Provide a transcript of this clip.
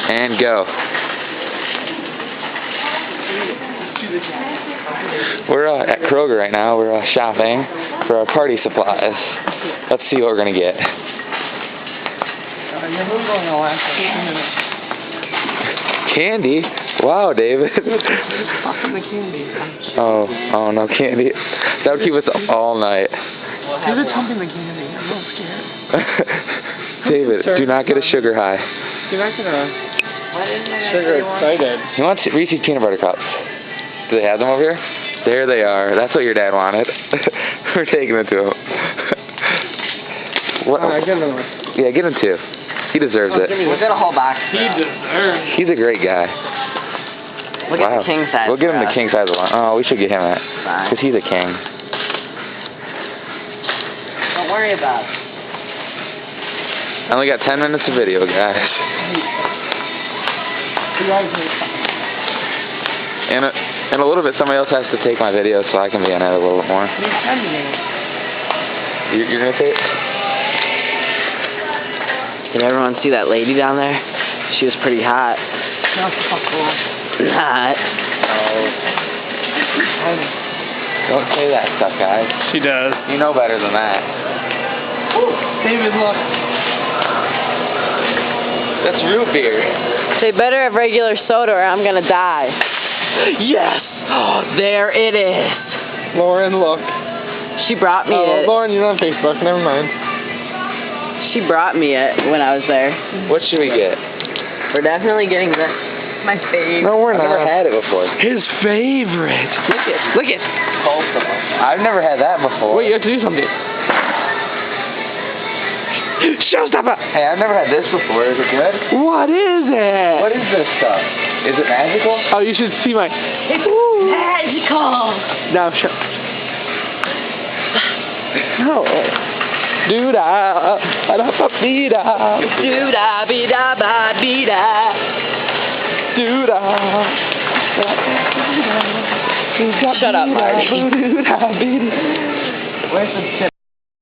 And go. We're at Kroger right now. We're shopping for our party supplies. Let's see what we're gonna get. Candy? Wow, David. Oh no, candy. That would keep us up all night. David's humping the candy. I'm a little scared. David, do not get a sugar high. You're not gonna sugar excited. He wants Reese's peanut butter cups. Do they have them over here? There they are. That's what your dad wanted. We're taking it to him. What? Get another one. Yeah, get him two. He deserves it. We'll get a whole box. He deserves. He's a great guy. Look at the king size. We'll give him the king size one. Oh, we should get him that. Because he's a king. Don't worry about it. I only got 10 minutes of video, guys. In a little bit, somebody else has to take my video so I can be in it a little bit more. You're going to take it? Did everyone see that lady down there? She was pretty hot. Hot. Don't say that stuff, guys. She does. You know better than that. David, look. That's root beer. They better have regular soda or I'm gonna die. Yes! Oh, there it is. Lauren, look. She brought me it. Lauren, you're on Facebook. Never mind. She brought me it when I was there. What should we get? We're definitely getting this. My favorite. No, we're I've not. never had it before. His favorite. Look it. I've never had that before. Wait, you have to do something. Showstopper! Hey, I've never had this before. Is it good? What is it? What is this stuff? Is it magical? Oh, you should see my... It's magical. No, shut... No. Do-da, ba-da-ba-dee-da. Do-da-be-da-ba-dee-da. Do-da. Shut up, Marty. Do-da-be-da. Where's the